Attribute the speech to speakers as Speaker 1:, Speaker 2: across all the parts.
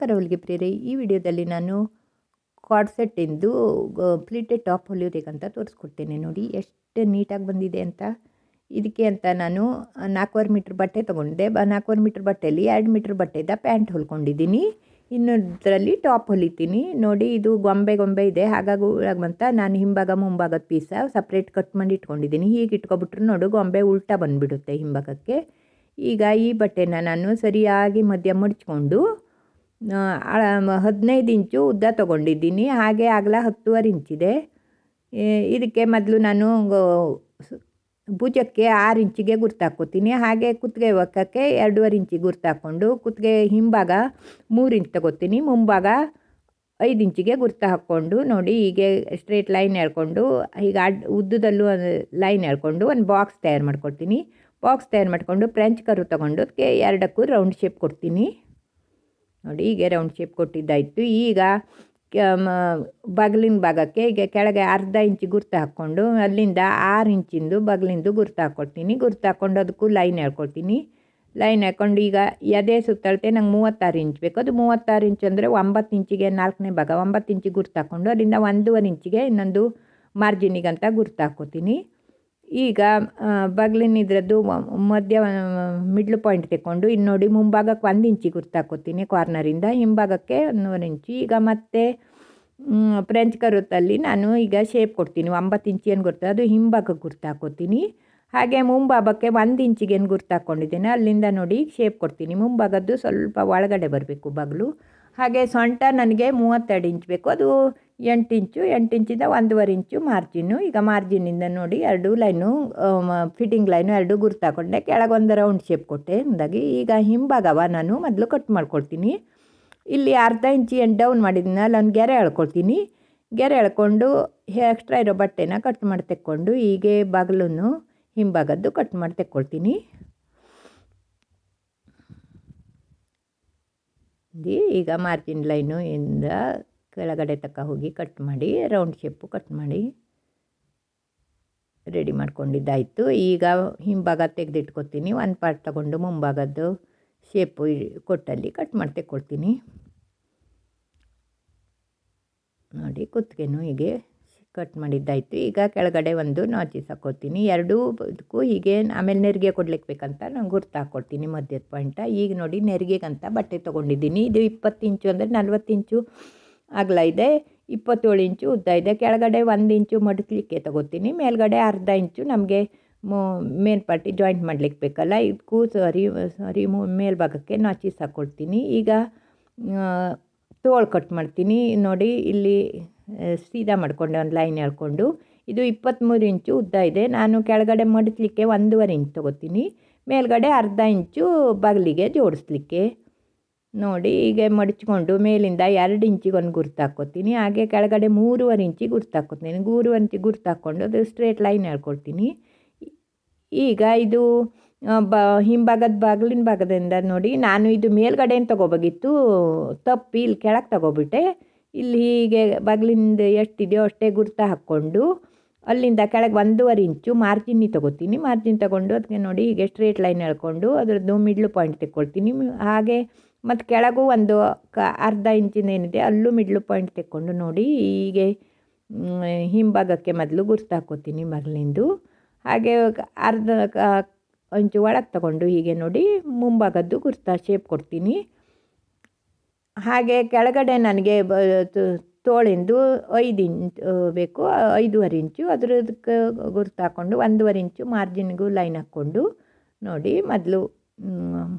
Speaker 1: ನಮಸ್ಕಾರ ಹೊಲಿಗೆ ಪ್ರಿಯರೇ. ಈ ವಿಡಿಯೋದಲ್ಲಿ ನಾನು ಕಾರ್ಡ್ ಸೆಟ್ಟಿಂದು ಪ್ಲೀಟೆಡ್ ಟಾಪ್ ಹೊಲಿಯೋದೇಗಂತ ತೋರಿಸ್ಕೊಡ್ತೇನೆ. ನೋಡಿ ಎಷ್ಟು ನೀಟಾಗಿ ಬಂದಿದೆ ಅಂತ. ಇದಕ್ಕೆ ಅಂತ ನಾನು 4.5 ಮೀಟ್ರ್ ಬಟ್ಟೆ ತೊಗೊಂಡಿದ್ದೆ. 4.5 ಮೀಟ್ರ್ ಬಟ್ಟೆಯಲ್ಲಿ 2 ಮೀಟ್ರ್ ಬಟ್ಟೆದ ಪ್ಯಾಂಟ್ ಹೊಲ್ಕೊಂಡಿದ್ದೀನಿ. ಇನ್ನೊಂದರಲ್ಲಿ ಟಾಪ್ ಹೊಲಿತೀನಿ. ನೋಡಿ ಇದು ಗೊಂಬೆ ಇದೆ, ಹಾಗಾಗುವಂತ ನಾನು ಹಿಂಭಾಗ ಮುಂಭಾಗದ ಪೀಸ ಸಪ್ರೇಟ್ ಕಟ್ ಮಾಡಿ ಇಟ್ಕೊಂಡಿದ್ದೀನಿ. ಹೀಗೆ ಇಟ್ಕೊಬಿಟ್ರೆ ನೋಡು ಗೊಂಬೆ ಉಲ್ಟಾ ಬಂದುಬಿಡುತ್ತೆ ಹಿಂಭಾಗಕ್ಕೆ. ಈಗ ಈ ಬಟ್ಟೆನ ನಾನು ಸರಿಯಾಗಿ ಮಧ್ಯ ಮಡಚ್ಕೊಂಡು 15 ಇಂಚು ಉದ್ದ ತೊಗೊಂಡಿದ್ದೀನಿ. ಹಾಗೆ ಅಗಲ 10.5 ಇಂಚಿದೆ. ಇದಕ್ಕೆ ಮೊದಲು ನಾನು ಭುಜಕ್ಕೆ 6 ಇಂಚಿಗೆ ಗುರ್ತಾಕೋತೀನಿ. ಹಾಗೆ ಕುತ್ತಿಗೆ ಒಕ್ಕಕ್ಕೆ 2.5 ಇಂಚಿಗೆ ಗುರ್ತಾಕೊಂಡು ಕುತ್ತಿಗೆ ಹಿಂಭಾಗ 3 ಇಂಚ್ ತಗೋತೀನಿ. ಮುಂಭಾಗ 5 ಇಂಚಿಗೆ ಗುರ್ತು ಹಾಕ್ಕೊಂಡು ನೋಡಿ ಹೀಗೆ ಸ್ಟ್ರೇಟ್ ಲೈನ್ ಎಳ್ಕೊಂಡು ಈಗ ಉದ್ದದಲ್ಲೂ ಲೈನ್ ಎಳ್ಕೊಂಡು ಒಂದು ಬಾಕ್ಸ್ ತಯಾರು ಮಾಡ್ಕೊಳ್ತೀನಿ. ಬಾಕ್ಸ್ ತಯಾರು ಮಾಡಿಕೊಂಡು ಫ್ರೆಂಚ್ ಕರ್ವ್ ತೊಗೊಂಡು ಅದಕ್ಕೆ 2ಕ್ಕೂ ರೌಂಡ್ ಶೇಪ್ ಕೊಡ್ತೀನಿ. ನೋಡಿ ಹೀಗೆ ರೌಂಡ್ ಶೇಪ್ ಕೊಟ್ಟಿದ್ದಾಯಿತು. ಈಗ ಬಗಲಿನ ಭಾಗಕ್ಕೆ ಈಗ ಕೆಳಗೆ 1/2 ಇಂಚು ಗುರ್ತು ಹಾಕ್ಕೊಂಡು ಅಲ್ಲಿಂದ 6 ಇಂಚಿಂದು ಬಗಲಿಂದು ಗುರ್ತು ಹಾಕ್ಕೊಳ್ತೀನಿ. ಗುರ್ತು ಹಾಕ್ಕೊಂಡು ಅದಕ್ಕೂ ಲೈನ್ ಹೇಳ್ಕೊಳ್ತೀನಿ. ಲೈನ್ ಹಾಕ್ಕೊಂಡು ಈಗ ಎದೆ ಸುತ್ತಳತೆ ನಂಗೆ 36 ಇಂಚ್ ಬೇಕು. ಅದು 36 ಇಂಚ್ ಅಂದರೆ 9 ಇಂಚಿಗೆ 4ನೇ ಭಾಗ 9 ಇಂಚಿಗೆ ಗುರ್ತು ಹಾಕ್ಕೊಂಡು ಅಲ್ಲಿಂದ 1.5 ಇಂಚಿಗೆ ಇನ್ನೊಂದು ಮಾರ್ಜಿನಿಗಂತ ಗುರ್ತು ಹಾಕ್ಕೋತೀನಿ. ಈಗ ಬಗಲಿನ ಇದರದ್ದು ಮಧ್ಯ ಮಿಡ್ಲ್ ಪಾಯಿಂಟ್ ತೆಕ್ಕೊಂಡು ಇನ್ನು ನೋಡಿ ಮುಂಭಾಗಕ್ಕೆ 1 ಇಂಚಿಗೆ ಗುರ್ತು ಹಾಕ್ಕೋತೀನಿ ಕಾರ್ನರಿಂದ, ಹಿಂಭಾಗಕ್ಕೆ 1.5 ಇಂಚು. ಈಗ ಮತ್ತೆ ಫ್ರೆಂಚ್ ಕರುತ್ತಲ್ಲಿ ನಾನು ಈಗ ಶೇಪ್ ಕೊಡ್ತೀನಿ. 9 ಇಂಚಿಗೇನು ಗುರ್ತು ಅದು ಹಿಂಭಾಗಕ್ಕೆ ಗುರ್ತು ಹಾಕ್ಕೋತೀನಿ. ಹಾಗೆ ಮುಂಭಾಗಕ್ಕೆ 1 ಇಂಚಿಗೇನು ಗುರ್ತು ಹಾಕ್ಕೊಂಡಿದ್ದೇನೆ ಅಲ್ಲಿಂದ ನೋಡಿ ಶೇಪ್ ಕೊಡ್ತೀನಿ. ಮುಂಭಾಗದ್ದು ಸ್ವಲ್ಪ ಒಳಗಡೆ ಬರಬೇಕು ಬಗಲು. ಹಾಗೆ ಸೊಂಟ ನನಗೆ 32 ಇಂಚ್ ಬೇಕು. ಅದು 8 ಇಂಚು 8 ಇಂಚಿಂದ 1.5 ಇಂಚು ಮಾರ್ಜಿನ್ನು. ಈಗ ಮಾರ್ಜಿನಿಂದ ನೋಡಿ 2 ಲೈನು ಫಿಟ್ಟಿಂಗ್ ಲೈನು 2 ಗುರ್ತು ಹಾಕ್ಕೊಂಡೆ. ಕೆಳಗೊಂದು ರೌಂಡ್ ಶೇಪ್ ಕೊಟ್ಟೆ ಅಂದಾಗಿ. ಈಗ ಹಿಂಭಾಗವ ನಾನು ಮೊದಲು ಕಟ್ ಮಾಡ್ಕೊಳ್ತೀನಿ. ಇಲ್ಲಿ 1/2 ಇಂಚು ಏನು ಡೌನ್ ಮಾಡಿದ್ದೀನಿ ಅಲ್ಲೊಂದು ಗೆರೆ ಎಳ್ಕೊಳ್ತೀನಿ. ಗೆರೆ ಎಳ್ಕೊಂಡು ಎಕ್ಸ್ಟ್ರಾ ಇರೋ ಬಟ್ಟೆನ ಕಟ್ ಮಾಡಿ ತೆಕ್ಕೊಂಡು ಹೀಗೆ ಬಾಗಿಲನ್ನು ಹಿಂಭಾಗದ್ದು ಕಟ್ ಮಾಡಿ ತೆಕ್ಕೊಳ್ತೀನಿ. ಈಗ ಮಾರ್ಜಿನ್ ಲೈನು ಇಂದ ಕೆಳಗಡೆ ತನಕ ಹೋಗಿ ಕಟ್ ಮಾಡಿ ರೌಂಡ್ ಶೇಪು ಕಟ್ ಮಾಡಿ ರೆಡಿ ಮಾಡ್ಕೊಂಡಿದ್ದಾಯಿತು. ಈಗ ಹಿಂಭಾಗ ತೆಗೆದಿಟ್ಕೊತೀನಿ. ಒಂದು ಪಾರ್ಟ್ ತಗೊಂಡು ಮುಂಭಾಗದ್ದು ಶೇಪು ಕೊಟ್ಟಲ್ಲಿ ಕಟ್ ಮಾಡಿ ತೆಕ್ಕೊಳ್ತೀನಿ. ನೋಡಿ ಕುತ್ತಿಗೆನೂ ಹೀಗೆ ಕಟ್ ಮಾಡಿದ್ದಾಯಿತು. ಈಗ ಕೆಳಗಡೆ ಒಂದು ನಾಚೀಸ್ ಹಾಕ್ಕೊಳ್ತೀನಿ. ಇದಕ್ಕೂ ಹೀಗೆ ಆಮೇಲೆ ನೆರಿಗೆ ಕೊಡ್ಲಿಕ್ಕೆ ಬೇಕಂತ ನಾನು ಗುರ್ತು ಹಾಕ್ಕೊಳ್ತೀನಿ ಮಧ್ಯದ ಪಾಯಿಂಟ. ಈಗ ನೋಡಿ ನೆರಿಗೆಗಂತ ಬಟ್ಟೆ ತೊಗೊಂಡಿದ್ದೀನಿ. ಇದು 20 ಇಂಚು ಅಂದರೆ 40 ಇಂಚು ಅಗಲ ಇದೆ, 27 ಇಂಚು ಉದ್ದ ಇದೆ. ಕೆಳಗಡೆ 1 ಇಂಚು ಮಡಚಲಿಕ್ಕೆ ತೊಗೋತೀನಿ. ಮೇಲ್ಗಡೆ 1/2 ಇಂಚು ನಮಗೆ ಮೇಲ್ಪಾಟಿ ಜಾಯಿಂಟ್ ಮಾಡಲಿಕ್ಕೆ ಬೇಕಲ್ಲ, ಇದಕ್ಕೂ ಸರಿ ಮೇಲ್ಭಾಗಕ್ಕೆ ನಾಚೀಸ್ ಹಾಕ್ಕೊಳ್ತೀನಿ. ಈಗ ತೋಳು ಕಟ್ ಮಾಡ್ತೀನಿ. ನೋಡಿ ಇಲ್ಲಿ ಸೀದಾ ಮಾಡಿಕೊಂಡೆ ಒಂದು ಲೈನ್ ಎಳ್ಕೊಂಡು. ಇದು 23 ಇಂಚು ಉದ್ದ ಇದೆ. ನಾನು ಕೆಳಗಡೆ ಮಡಚಲಿಕ್ಕೆ 1.5 ಇಂಚ್ ತೊಗೋತೀನಿ. ಮೇಲ್ಗಡೆ 1/2 ಇಂಚು ಬಗಲಿಗೆ ಜೋಡಿಸ್ಲಿಕ್ಕೆ. ನೋಡಿ ಹೀಗೆ ಮಡಚ್ಕೊಂಡು ಮೇಲಿಂದ 2 ಇಂಚಿಗೆ ಒಂದು ಗುರ್ತು ಹಾಕ್ಕೊತೀನಿ. ಹಾಗೆ ಕೆಳಗಡೆ 3.5 ಇಂಚಿಗೆ ಗುರ್ತು ಹಾಕ್ಕೊತೀನಿ. 3.5 ಇಂಚಿಗೆ ಗುರ್ತು ಹಾಕ್ಕೊಂಡು ಅದು ಸ್ಟ್ರೇಟ್ ಲೈನ್ ಹೇಳ್ಕೊಳ್ತೀನಿ. ಈಗ ಇದು ಹಿಂಭಾಗದ ಬಾಗಿಲಿನ ಭಾಗದಿಂದ ನೋಡಿ ನಾನು ಇದು ಮೇಲ್ಗಡೆಯನ್ನು ತೊಗೋಬೇಕಿತ್ತು, ತಪ್ಪಿ ಇಲ್ಲಿ ಕೆಳಗೆ ತೊಗೊಬಿಟ್ಟೆ. ಇಲ್ಲಿ ಹೀಗೆ ಬಾಗಿಲಿಂದ ಎಷ್ಟಿದೆಯೋ ಅಷ್ಟೇ ಗುರ್ತು ಹಾಕ್ಕೊಂಡು ಅಲ್ಲಿಂದ ಕೆಳಗೆ 1.5 ಇಂಚು ಮಾರ್ಜಿನಿ ತೊಗೋತೀನಿ. ಮಾರ್ಜಿನ್ ತೊಗೊಂಡು ಅದಕ್ಕೆ ನೋಡಿ ಹೀಗೆ ಸ್ಟ್ರೇಟ್ ಲೈನ್ ಎಳ್ಕೊಂಡು ಅದರದ್ದು ಮಿಡ್ಲ್ ಪಾಯಿಂಟ್ ತೆಕ್ಕೊಳ್ತೀನಿ. ಹಾಗೆ ಮತ್ತು ಕೆಳಗೂ ಒಂದು 1/2 ಇಂಚಿನ ಏನಿದೆ ಅಲ್ಲೂ ಮಿಡ್ಲ್ ಪಾಯಿಂಟ್ ತೆಕ್ಕೊಂಡು ನೋಡಿ ಹೀಗೆ ಹಿಂಭಾಗಕ್ಕೆ ಮೊದಲು ಗುರ್ತು ಹಾಕ್ಕೋತೀನಿ ಬಗಲಿಂದು. ಹಾಗೆ 1/2 ಇಂಚು ಒಳಗೆ ತಗೊಂಡು ಹೀಗೆ ನೋಡಿ ಮುಂಭಾಗದ್ದು ಗುರ್ತು ಶೇಪ್ ಕೊಡ್ತೀನಿ. ಹಾಗೆ ಕೆಳಗಡೆ ನನಗೆ ತೋಳಿಂದು 5 ಇಂಚ್ ಬೇಕು, 5.5 ಇಂಚು ಅದಕ್ಕೆ ಗುರ್ತು ಹಾಕ್ಕೊಂಡು 1.5 ಇಂಚು ಮಾರ್ಜಿನ್ಗೂ ಲೈನ್ ಹಾಕ್ಕೊಂಡು ನೋಡಿ ಮೊದಲು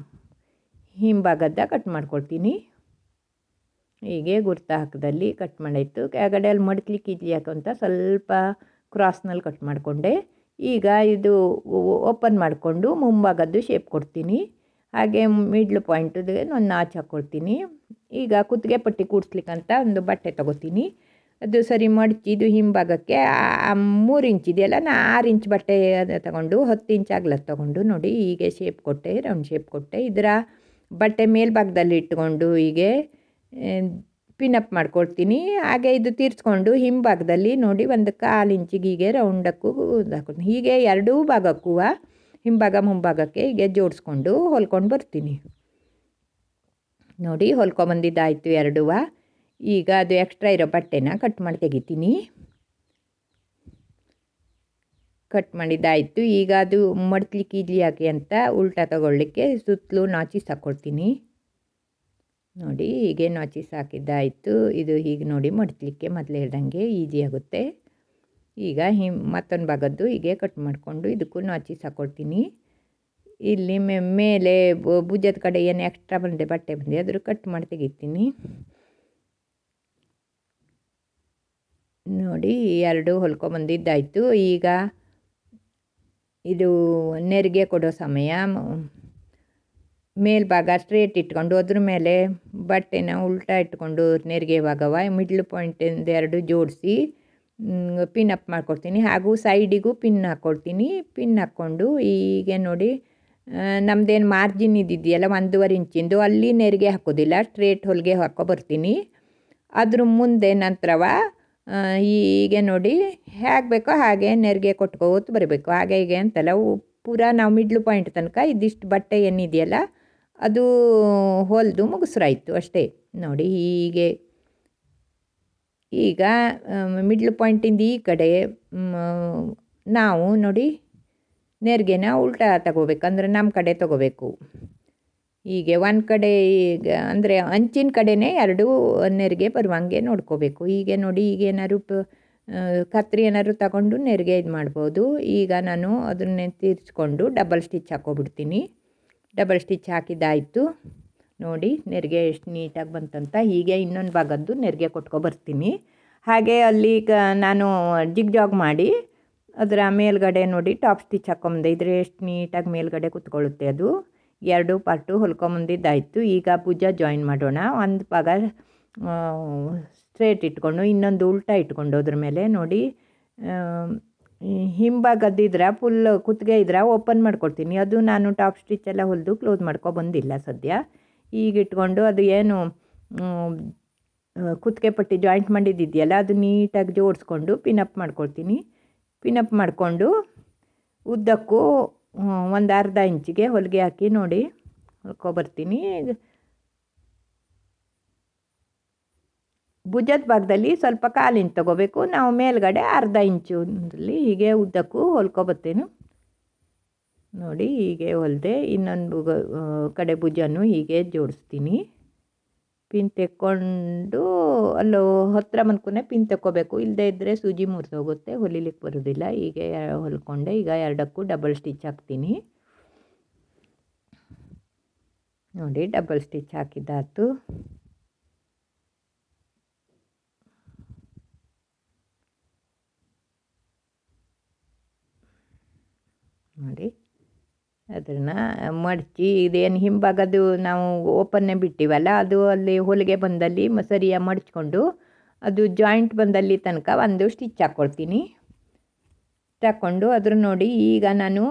Speaker 1: ಹಿಂಭಾಗದ ಕಟ್ ಮಾಡ್ಕೊಳ್ತೀನಿ. ಹೀಗೆ ಗುರ್ತು ಹಾಕಿದಲ್ಲಿ ಕಟ್ ಮಾಡಾಯಿತು. ಕೆಳಗಡೆ ಅಲ್ಲಿ ಮಡಚಲಿಕ್ಕೆ ಈಜಿ ಹಾಕುವಂತ ಸ್ವಲ್ಪ ಕ್ರಾಸ್ನಲ್ಲಿ ಕಟ್ ಮಾಡಿಕೊಂಡೆ. ಈಗ ಇದು ಓಪನ್ ಮಾಡಿಕೊಂಡು ಮುಂಭಾಗದ್ದು ಶೇಪ್ ಕೊಡ್ತೀನಿ. ಹಾಗೆ ಮಿಡ್ಲ್ ಪಾಯಿಂಟಿಗೆ ಒಂದು ನಾಚ್ ಹಾಕ್ಕೊಳ್ತೀನಿ. ಈಗ ಕುತ್ತಿಗೆ ಪಟ್ಟಿ ಕೂಡಿಸ್ಲಿಕ್ಕಂತ ಒಂದು ಬಟ್ಟೆ ತೊಗೋತೀನಿ. ಅದು ಸರಿ ಮಡಚಿ ಇದು ಹಿಂಭಾಗಕ್ಕೆ 3 ಇಂಚ್ ಇದೆಯಲ್ಲ, ನಾನು 6 ಇಂಚ್ ಬಟ್ಟೆ ತಗೊಂಡು 10 ಇಂಚ್ ಅಗಲ ತೊಗೊಂಡು ನೋಡಿ ಹೀಗೆ ಶೇಪ್ ಕೊಟ್ಟೆ, ರೌಂಡ್ ಶೇಪ್ ಕೊಟ್ಟೆ. ಇದರ ಬಟ್ಟೆ ಮೇಲ್ಭಾಗದಲ್ಲಿ ಇಟ್ಕೊಂಡು ಹೀಗೆ ಪಿನಪ್ ಮಾಡ್ಕೊಳ್ತೀನಿ. ಹಾಗೆ ಇದು ತೀರಿಸ್ಕೊಂಡು ಹಿಂಭಾಗದಲ್ಲಿ ನೋಡಿ 1/4 ಇಂಚಿಗೆ ಹೀಗೆ ರೌಂಡಕ್ಕೂ ಹಾಕ್ಕೊಳ್ತೀನಿ. ಹೀಗೆ 2 ಭಾಗಕ್ಕೂ ಹಿಂಭಾಗ ಮುಂಭಾಗಕ್ಕೆ ಹೀಗೆ ಜೋಡಿಸ್ಕೊಂಡು ಹೊಲ್ಕೊಂಡು ಬರ್ತೀನಿ. ನೋಡಿ ಹೊಲ್ಕೊಂಬಂದಿದ್ದಾಯಿತು ಎರಡೂ. ಈಗ ಅದು ಎಕ್ಸ್ಟ್ರಾ ಇರೋ ಬಟ್ಟೆನ ಕಟ್ ಮಾಡಿ ತೆಗಿತೀನಿ. ಕಟ್ ಮಾಡಿದ್ದಾಯಿತು. ಈಗ ಅದು ಮಡ್ಚ್ಲಿಕ್ಕೆ ಈಜಿ ಹಾಕಿ ಅಂತ ಉಲ್ಟಾ ತಗೊಳ್ಳಿಕ್ಕೆ ಸುತ್ತಲೂ ನಾಚಿಸ್ ಹಾಕ್ಕೊಳ್ತೀನಿ. ನೋಡಿ ಹೀಗೆ ನಾಚಿಸ್ ಹಾಕಿದ್ದಾಯಿತು. ಇದು ಹೀಗೆ ನೋಡಿ ಮಡ್ಚಲಿಕ್ಕೆ ಮೊದಲೇ ಹೇಳ್ದಂಗೆ ಈಜಿ ಆಗುತ್ತೆ. ಈಗ ಮತ್ತೊಂದು ಭಾಗದ್ದು ಹೀಗೆ ಕಟ್ ಮಾಡಿಕೊಂಡು ಇದಕ್ಕೂ ನಾಚಿಸ್ ಹಾಕ್ಕೊಳ್ತೀನಿ. ಇಲ್ಲಿ ಮೇಲೆ ಭುಜದ ಕಡೆ ಏನು ಎಕ್ಸ್ಟ್ರಾ ಬಂದಿದೆ ಬಟ್ಟೆ ಬಂದಿದೆ ಅದ್ರ ಕಟ್ ಮಾಡಿ ತೆಗಿತೀನಿ. ನೋಡಿ ಎರಡು ಹೊಲ್ಕೊಂಬಂದಿದ್ದಾಯಿತು. ಈಗ ಇದು ನೆರಿಗೆ ಕೊಡೋ ಸಮಯ. ಮೇಲ್ಭಾಗ ಸ್ಟ್ರೇಟ್ ಇಟ್ಕೊಂಡು ಅದ್ರ ಮೇಲೆ ಬಟ್ಟೆನ ಉಲ್ಟಾ ಇಟ್ಕೊಂಡು ನೆರಿಗೆ ಭಾಗವ ಮಿಡ್ಲ್ ಪಾಯಿಂಟಿಂದ ಎರಡು ಜೋಡಿಸಿ ಪಿನ್ ಅಪ್ ಮಾಡ್ಕೊಡ್ತೀನಿ. ಹಾಗೂ ಸೈಡಿಗೂ ಪಿನ್ ಹಾಕ್ಕೊಳ್ತೀನಿ. ಪಿನ್ ಹಾಕ್ಕೊಂಡು ಹೀಗೆ ನೋಡಿ ನಮ್ಮದೇನು ಮಾರ್ಜಿನ್ ಇದ್ದಿದೆಯಲ್ಲ 1.5 ಇಂಚಿಂದು ಅಲ್ಲಿ ನೆರಿಗೆ ಹಾಕೋದಿಲ್ಲ, ಸ್ಟ್ರೇಟ್ ಹೊಲಿಗೆ ಹಾಕೋ ಬರ್ತೀನಿ. ಅದ್ರ ಮುಂದೆ ನಂತರವ ಹೀಗೆ ನೋಡಿ ಹೇಗೆ ಬೇಕೋ ಹಾಗೆ ನೆರಿಗೆ ಕೊಟ್ಕೋತ ಬರಬೇಕು. ಹಾಗೆ ಹೀಗೆ ಅಂತಲ್ಲ, ಪೂರಾ ನಾವು ಮಿಡ್ಲ್ ಪಾಯಿಂಟ್ ತನಕ ಇದಿಷ್ಟು ಬಟ್ಟೆ ಏನಿದೆಯಲ್ಲ ಅದು ಹೊಲಿದು ಮುಗಿಸ್ರಾಯ್ತು ಅಷ್ಟೇ. ನೋಡಿ ಹೀಗೆ ಈಗ ಮಿಡ್ಲ್ ಪಾಯಿಂಟಿಂದ ಈ ಕಡೆ ನಾವು ನೋಡಿ ನೆರಿಗೆನ ಉಲ್ಟಾ ತಗೋಬೇಕು, ಅಂದರೆ ನಮ್ಮ ಕಡೆ ತಗೋಬೇಕು. ಹೀಗೆ ಒಂದು ಕಡೆ ಈಗ ಅಂದರೆ ಅಂಚಿನ ಕಡೆನೇ ಎರಡು ನೆರಿಗೆ ಬರುವಂಗೆ ನೋಡ್ಕೋಬೇಕು. ಹೀಗೆ ನೋಡಿ ಈಗ ಏನಾದ್ರು ಕತ್ರಿ ಏನಾದ್ರು ತಗೊಂಡು ನೆರಿಗೆ ಇದು ಮಾಡ್ಬೋದು. ಈಗ ನಾನು ಅದನ್ನೇ ತಿರ್ಸ್ಕೊಂಡು ಡಬಲ್ ಸ್ಟಿಚ್ ಹಾಕ್ಕೊಬಿಡ್ತೀನಿ. ಡಬಲ್ ಸ್ಟಿಚ್ ಹಾಕಿದ್ದಾಯಿತು. ನೋಡಿ ನೆರಿಗೆ ಎಷ್ಟು ನೀಟಾಗಿ ಬಂತಂತ. ಹೀಗೆ ಇನ್ನೊಂದು ಭಾಗದ್ದು ನೆರಿಗೆ ಕೊಟ್ಕೊಬರ್ತೀನಿ. ಹಾಗೆ ಅಲ್ಲಿ ನಾನು ಜಿಗ್ ಜಾಗ್ ಮಾಡಿ ಅದರ ಮೇಲ್ಗಡೆ ನೋಡಿ ಟಾಪ್ ಸ್ಟಿಚ್ ಹಾಕ್ಕೊಂಬಂದೆ. ಇದ್ರೆ ಎಷ್ಟು ನೀಟಾಗಿ ಮೇಲ್ಗಡೆ ಕುತ್ಕೊಳ್ಳುತ್ತೆ ಅದು. ಎರಡು ಪಾರ್ಟು ಹೊಲ್ಕೊಂಬಂದಿದ್ದಾಯಿತು. ಈಗ ಭುಜ ಜಾಯಿನ್ ಮಾಡೋಣ. ಒಂದು ಭಾಗ ಸ್ಟ್ರೇಟ್ ಇಟ್ಕೊಂಡು ಇನ್ನೊಂದು ಉಲ್ಟಾ ಇಟ್ಕೊಂಡು ಅದ್ರ ಮೇಲೆ ನೋಡಿ ಹಿಂಭಾಗದಿದ್ರೆ ಫುಲ್ ಕುತ್ತಿಗೆ ಇದ್ರೆ ಓಪನ್ ಮಾಡ್ಕೊಡ್ತೀನಿ. ಅದು ನಾನು ಟಾಪ್ ಸ್ಟಿಚ್ ಎಲ್ಲ ಹೊಲಿದು ಕ್ಲೋಸ್ ಬಂದಿಲ್ಲ ಸದ್ಯ. ಈಗ ಇಟ್ಕೊಂಡು ಅದು ಏನು ಕುತ್ತಿಗೆ ಪಟ್ಟಿ ಜಾಯಿಂಟ್ ಮಾಡಿದ್ದಿದೆಯಲ್ಲ ಅದು ನೀಟಾಗಿ ಜೋಡಿಸ್ಕೊಂಡು ಪಿನಪ್ ಮಾಡ್ಕೊಳ್ತೀನಿ. ಪಿನಪ್ ಮಾಡಿಕೊಂಡು ಉದ್ದಕ್ಕೂ ಒಂದು ಅರ್ಧ ಇಂಚಿಗೆ ಹೊಲಿಗೆ ಹಾಕಿ ನೋಡಿ ಹೊಲ್ಕೊಬರ್ತೀನಿ. ಭುಜದ ಭಾಗದಲ್ಲಿ ಸ್ವಲ್ಪ ಕಾಲಿಂಚ್ ತೊಗೋಬೇಕು. ನಾವು ಮೇಲ್ಗಡೆ ಅರ್ಧ ಇಂಚಲ್ಲಿ ಹೀಗೆ ಉದ್ದಕ್ಕೂ ಹೊಲ್ಕೊಬರ್ತೀನಿ. ನೋಡಿ ಹೀಗೆ ಹೊಲಿದೆ. ಇನ್ನೊಂದು ಕಡೆ ಭುಜನೂ ಹೀಗೆ ಜೋಡಿಸ್ತೀನಿ. ಪಿನ್ ತೆಕ್ಕೊಂಡು ಅಲ್ಲೂ ಹತ್ತಿರ ಮನ್ಕುನೆ ಪಿನ್ ತೆಕ್ಕೋಬೇಕು. ಇಲ್ಲದೇ ಇದ್ದರೆ ಸೂಜಿ ಮುರಿದೋಗುತ್ತೆ, ಹೊಲಿಲಿಕ್ಕೆ ಬರೋದಿಲ್ಲ. ಹೀಗೆ ಹೊಲ್ಕೊಂಡೆ. ಈಗ ಎರಡಕ್ಕೂ ಡಬಲ್ ಸ್ಟಿಚ್ ಹಾಕ್ತೀನಿ. ನೋಡಿ ಡಬಲ್ ಸ್ಟಿಚ್ ಹಾಕಿದ್ದಾಯ್ತು. ನೋಡಿ ಅದನ್ನು ಮಡಚಿ ಇದೇನು ಹಿಂಭಾಗದು ನಾವು ಓಪನ್ನೇ ಬಿಟ್ಟಿವಲ್ಲ ಅದು ಅಲ್ಲಿ ಹೊಲಿಗೆ ಬಂದಲ್ಲಿ ಸರಿಯಾಗಿ ಮಡಚ್ಕೊಂಡು ಅದು ಜಾಯಿಂಟ್ ಬಂದಲ್ಲಿ ತನಕ ಒಂದು ಸ್ಟಿಚ್ ಹಾಕ್ಕೊಳ್ತೀನಿ. ಹಾಕ್ಕೊಂಡು ಅದ್ರ ನೋಡಿ ಈಗ ನಾನು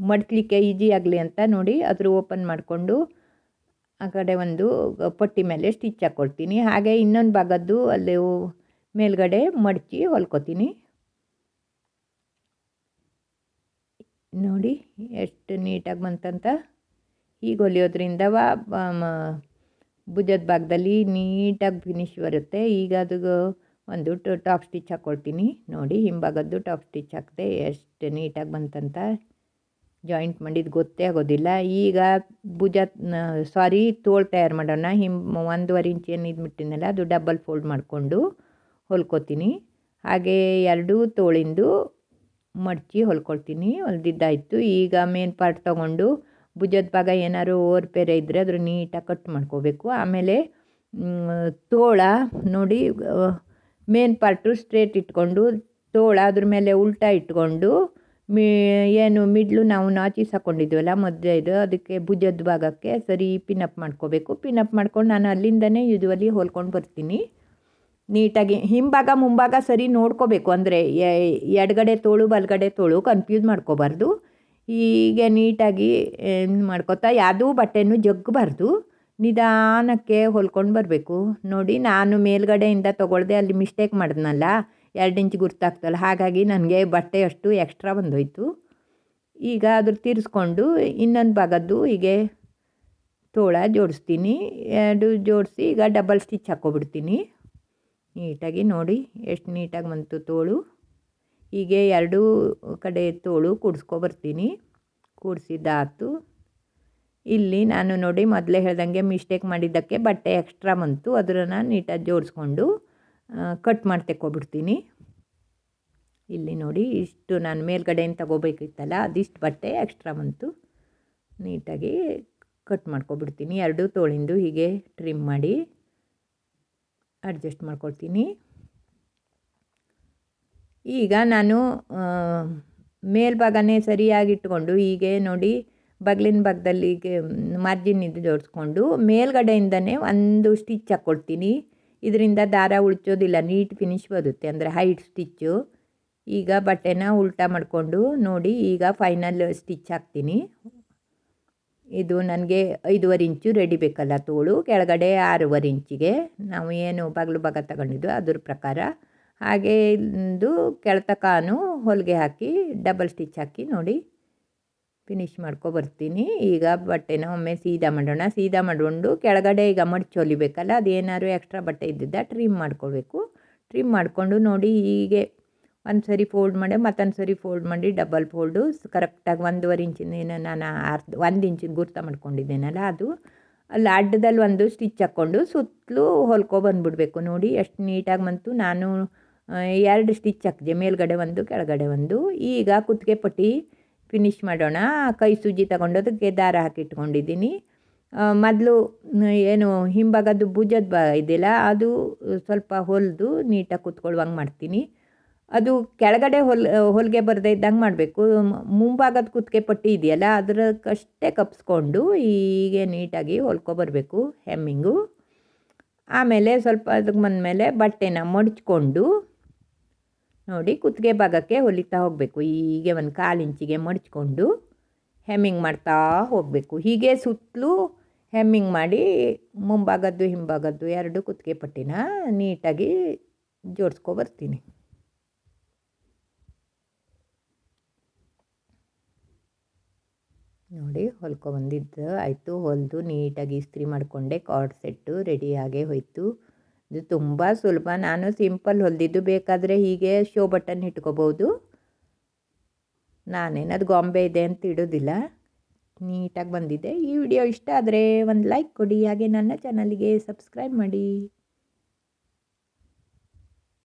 Speaker 1: ಮಡಚಲಿಕ್ಕೆ ಈಜಿ ಆಗಲಿ ಅಂತ ನೋಡಿ ಅದ್ರ ಓಪನ್ ಮಾಡಿಕೊಂಡು ಆ ಕಡೆ ಒಂದು ಪಟ್ಟಿ ಮೇಲೆ ಸ್ಟಿಚ್ ಹಾಕ್ಕೊಳ್ತೀನಿ. ಹಾಗೆ ಇನ್ನೊಂದು ಭಾಗದ್ದು ಅಲ್ಲಿ ಮೇಲ್ಗಡೆ ಮಡಚಿ ಹೊಲ್ಕೊತೀನಿ. ನೋಡಿ ಎಷ್ಟು ನೀಟಾಗಿ ಬಂತಂತ. ಹೀಗೆ ಹೊಲಿಯೋದ್ರಿಂದ ಭುಜದ ಭಾಗದಲ್ಲಿ ನೀಟಾಗಿ ಫಿನಿಶ್ ಬರುತ್ತೆ. ಈಗ ಅದು ಒಂದು ಟಾಪ್ ಸ್ಟಿಚ್ ಹಾಕ್ಕೊಳ್ತೀನಿ. ನೋಡಿ ಹಿಂಭಾಗದ್ದು ಟಾಪ್ ಸ್ಟಿಚ್ ಹಾಕಿದೆ ಎಷ್ಟು ನೀಟಾಗಿ ಬಂತಂತ. ಜಾಯಿಂಟ್ ಮಾಡಿದ್ದು ಗೊತ್ತೇ ಆಗೋದಿಲ್ಲ. ಈಗ ತೋಳು ತಯಾರು ಮಾಡೋಣ. 1.5 ಇಂಚ್ ಏನು ಇದು ಬಿಟ್ಟಿನಲ್ಲ ಅದು ಡಬಲ್ ಫೋಲ್ಡ್ ಮಾಡಿಕೊಂಡು ಹೊಲ್ಕೊತೀನಿ. ಹಾಗೆ ಎರಡೂ ತೋಳಿಂದು ಮಡಚಿ ಹೊಲ್ಕೊಳ್ತೀನಿ. ಹೊಲ್ದಿದ್ದಾಯಿತು. ಈಗ ಮೇನ್ ಪಾರ್ಟ್ ತೊಗೊಂಡು ಭುಜದ ಭಾಗ ಏನಾದ್ರು ಓರ್ಪೇರೆ ಇದ್ದರೆ ಅದ್ರ ನೀಟಾಗಿ ಕಟ್ ಮಾಡ್ಕೋಬೇಕು. ಆಮೇಲೆ ತೋಳ ನೋಡಿ ಮೇನ್ ಪಾರ್ಟು ಸ್ಟ್ರೇಟ್ ಇಟ್ಕೊಂಡು ತೋಳ ಅದ್ರ ಮೇಲೆ ಉಲ್ಟಾ ಇಟ್ಕೊಂಡು ಏನು ಮಿಡ್ಲು ನಾವು ನಾಚಿಸ್ ಹಾಕ್ಕೊಂಡಿದ್ವಲ್ಲ ಮಧ್ಯೆ ಇದು ಅದಕ್ಕೆ ಭುಜದ ಭಾಗಕ್ಕೆ ಸರಿ ಪಿನಪ್ ಮಾಡ್ಕೋಬೇಕು. ಪಿನಪ್ ಮಾಡ್ಕೊಂಡು ನಾನು ಅಲ್ಲಿಂದನೇ ಯೂಶ್ವಲಿ ಹೊಲ್ಕೊಂಡು ಬರ್ತೀನಿ. ನೀಟಾಗಿ ಹಿಂಭಾಗ ಮುಂಭಾಗ ಸರಿ ನೋಡ್ಕೋಬೇಕು. ಅಂದರೆ ಎಡಗಡೆ ತೋಳು ಬಲಗಡೆ ತೋಳು ಕನ್ಫ್ಯೂಸ್ ಮಾಡ್ಕೋಬಾರ್ದು. ಹೀಗೆ ನೀಟಾಗಿ ಮಾಡ್ಕೋತಾ ಯಾವುದೂ ಬಟ್ಟೆನೂ ಜಗ್ಗಬಾರ್ದು, ನಿಧಾನಕ್ಕೆ ಹೊಲ್ಕೊಂಡು ಬರಬೇಕು. ನೋಡಿ ನಾನು ಮೇಲ್ಗಡೆಯಿಂದ ತೊಗೊಳ್ದೆ ಅಲ್ಲಿ ಮಿಸ್ಟೇಕ್ ಮಾಡಿದ್ನಲ್ಲ, 2 ಇಂಚ್ ಗುರ್ತಾಗ್ತಲ್ಲ, ಹಾಗಾಗಿ ನನಗೆ ಬಟ್ಟೆ ಅಷ್ಟು ಎಕ್ಸ್ಟ್ರಾ ಬಂದೋಯ್ತು. ಈಗ ಅದ್ರ ತಿರ್ಸ್ಕೊಂಡು ಇನ್ನೊಂದು ಭಾಗದ್ದು ಹೀಗೆ ತೋಳ ಜೋಡಿಸ್ತೀನಿ. 2 ಜೋಡಿಸಿ ಈಗ ಡಬಲ್ ಸ್ಟಿಚ್ ಹಾಕ್ಕೊಬಿಡ್ತೀನಿ. ನೀಟಾಗಿ ನೋಡಿ ಎಷ್ಟು ನೀಟಾಗಿ ಬಂತು ತೋಳು. ಹೀಗೆ 2 ಕಡೆ ತೋಳು ಕೂಡಿಸ್ಕೊಬರ್ತೀನಿ. ಕೂಡಿಸಿದ್ದಾಯ್ತು. ಇಲ್ಲಿ ನಾನು ನೋಡಿ ಮೊದಲೇ ಹೇಳ್ದಂಗೆ ಮಿಸ್ಟೇಕ್ ಮಾಡಿದ್ದಕ್ಕೆ ಬಟ್ಟೆ ಎಕ್ಸ್ಟ್ರಾ ಬಂತು. ಅದನ್ನು ನೀಟಾಗಿ ಜೋಡಿಸ್ಕೊಂಡು ಕಟ್ ಮಾಡಿ ತೆಕ್ಕೊಬಿಡ್ತೀನಿ. ಇಲ್ಲಿ ನೋಡಿ ಇಷ್ಟು ನಾನು ಮೇಲ್ಗಡೆಯಿಂದ ತಗೋಬೇಕಿತ್ತಲ್ಲ ಅದಿಷ್ಟು ಬಟ್ಟೆ ಎಕ್ಸ್ಟ್ರಾ ಬಂತು. ನೀಟಾಗಿ ಕಟ್ ಮಾಡ್ಕೊಬಿಡ್ತೀನಿ. 2 ತೋಳಿಂದು ಹೀಗೆ ಟ್ರಿಮ್ ಮಾಡಿ ಅಡ್ಜಸ್ಟ್ ಮಾಡ್ಕೊಳ್ತೀನಿ. ಈಗ ನಾನು ಮೇಲ್ಭಾಗನೇ ಸರಿಯಾಗಿ ಇಟ್ಕೊಂಡು ಹೀಗೆ ನೋಡಿ ಬಗ್ಲಿನ ಭಾಗದಲ್ಲಿ ಮಾರ್ಜಿನ್ ಇದು ಜೋಡಿಸ್ಕೊಂಡು ಮೇಲ್ಗಡೆಯಿಂದನೇ ಒಂದು ಸ್ಟಿಚ್ ಹಾಕ್ಕೊಳ್ತೀನಿ. ಇದರಿಂದ ದಾರ ಉಳ್ಚೋದಿಲ್ಲ, ನೀಟ್ ಫಿನಿಶ್ ಬರುತ್ತೆ, ಅಂದರೆ ಹೈಟ್ ಸ್ಟಿಚ್ಚು. ಈಗ ಬಟ್ಟೆನ ಉಲ್ಟಾ ಮಾಡಿಕೊಂಡು ನೋಡಿ ಈಗ ಫೈನಲ್ ಸ್ಟಿಚ್ ಹಾಕ್ತೀನಿ. ಇದು ನನಗೆ 5.5 ಇಂಚು ರೆಡಿ ಬೇಕಲ್ಲ ತೋಳು, ಕೆಳಗಡೆ 6.5 ಇಂಚಿಗೆ ನಾವು ಏನು ಬಾಗಿಲು ಭಾಗ ತಗೊಂಡಿದ್ದು ಅದ್ರ ಪ್ರಕಾರ. ಹಾಗೆ ಇದು ಕೆಳತಕಾನು ಹೊಲಿಗೆ ಹಾಕಿ ಡಬಲ್ ಸ್ಟಿಚ್ ಹಾಕಿ ನೋಡಿ ಫಿನಿಶ್ ಮಾಡ್ಕೊಬರ್ತೀನಿ. ಈಗ ಬಟ್ಟೆನ ಒಮ್ಮೆ ಸೀದಾ ಮಾಡೋಣ. ಸೀದಾ ಮಾಡಿಕೊಂಡು ಕೆಳಗಡೆ ಈಗ ಮಡ್ಚಿ ಹೊಲಿಬೇಕಲ್ಲ, ಅದೇನಾದ್ರು ಎಕ್ಸ್ಟ್ರಾ ಬಟ್ಟೆ ಇದ್ದಿದ್ದ ಟ್ರಿಮ್ ಮಾಡ್ಕೊಳ್ಬೇಕು. ಟ್ರಿಮ್ ಮಾಡಿಕೊಂಡು ನೋಡಿ ಹೀಗೆ ಒಂದು ಸರಿ ಫೋಲ್ಡ್ ಮಾಡಿ ಮತ್ತೊಂದು ಸರಿ ಫೋಲ್ಡ್ ಮಾಡಿ ಡಬಲ್ ಫೋಲ್ಡು ಕರೆಕ್ಟಾಗಿ 1.5 ಇಂಚಿನ ನಾನು 1 ಇಂಚಿನ ಗುರ್ತ ಮಾಡ್ಕೊಂಡಿದ್ದೇನಲ್ಲ ಅದು ಅಲ್ಲಿ ಅಡ್ಡದಲ್ಲಿ ಒಂದು ಸ್ಟಿಚ್ ಹಾಕ್ಕೊಂಡು ಸುತ್ತಲೂ ಹೊಲ್ಕೊಬಂದ್ಬಿಡ್ಬೇಕು. ನೋಡಿ ಎಷ್ಟು ನೀಟಾಗಿ ಬಂತು. ನಾನು 2 ಸ್ಟಿಚ್ ಹಾಕಿದೆ, ಮೇಲ್ಗಡೆ ಒಂದು ಕೆಳಗಡೆ ಒಂದು. ಈಗ ಕುತ್ತಿಗೆ ಪಟ್ಟಿ ಫಿನಿಶ್ ಮಾಡೋಣ. ಕೈ ಸೂಜಿ ತಗೊಂಡೋದಕ್ಕೆ ದಾರ ಹಾಕಿಟ್ಕೊಂಡಿದ್ದೀನಿ. ಮೊದಲು ಏನು ಹಿಂಭಾಗದ್ದು ಭುಜದ ಇದೆಯಲ್ಲ ಅದು ಸ್ವಲ್ಪ ಹೊಲಿದು ನೀಟಾಗಿ ಕುತ್ಕೊಳ್ಳುವಂಗೆ ಮಾಡ್ತೀನಿ. ಅದು ಕೆಳಗಡೆ ಹೊಲಿಗೆ ಬರದೇ ಇದ್ದಂಗೆ ಮಾಡಬೇಕು. ಮುಂಭಾಗದ ಕುತ್ತಿಗೆ ಪಟ್ಟಿ ಇದೆಯಲ್ಲ ಅದರಕ್ಕಷ್ಟೇ ಕಪ್ಸ್ಕೊಂಡು ಹೀಗೆ ನೀಟಾಗಿ ಹೊಲ್ಕೊಬರ್ಬೇಕು ಹೆಮ್ಮಿಂಗು. ಆಮೇಲೆ ಸ್ವಲ್ಪ ಅದಕ್ಕೆ ಬಂದಮೇಲೆ ಬಟ್ಟೆನ ಮಡಚ್ಕೊಂಡು ನೋಡಿ ಕುತ್ತಿಗೆ ಭಾಗಕ್ಕೆ ಹೊಲಿತಾ ಹೋಗಬೇಕು. ಹೀಗೆ 1/4 ಇಂಚಿಗೆ ಮಡಚ್ಕೊಂಡು ಹೆಮ್ಮಿಂಗ್ ಮಾಡ್ತಾ ಹೋಗಬೇಕು. ಹೀಗೆ ಸುತ್ತಲೂ ಹೆಮ್ಮಿಂಗ್ ಮಾಡಿ ಮುಂಭಾಗದ್ದು ಹಿಂಭಾಗದ್ದು 2 ಕುತ್ತಿಗೆ ಪಟ್ಟಿನ ನೀಟಾಗಿ ಜೋಡಿಸ್ಕೊಬರ್ತೀನಿ. ನೋಡಿ ಹೊಲ್ಕೊಬಂದಿದ್ದು ಆಯಿತು. ಹೊಲಿದು ನೀಟಾಗಿ ಇಸ್ತ್ರಿ ಮಾಡಿಕೊಂಡೆ. ಕಾರ್ಡ್ ಸೆಟ್ಟು ರೆಡಿಯಾಗೇ ಹೋಯಿತು. ಇದು ತುಂಬ ಸುಲಭ. ನಾನು ಸಿಂಪಲ್ ಹೊಲಿದಿದ್ದು, ಬೇಕಾದರೆ ಹೀಗೆ ಶೋ ಬಟನ್ ಇಟ್ಕೋಬೋದು. ನಾನೇನದು ಗೊಂಬೆ ಇದೆ ಅಂತ ಇಡೋದಿಲ್ಲ. ನೀಟಾಗಿ ಬಂದಿದೆ. ಈ ವಿಡಿಯೋ ಇಷ್ಟ ಆದರೆ ಒಂದು ಲೈಕ್ ಕೊಡಿ, ಹಾಗೆ ನನ್ನ ಚಾನಲಿಗೆ ಸಬ್ಸ್ಕ್ರೈಬ್ ಮಾಡಿ.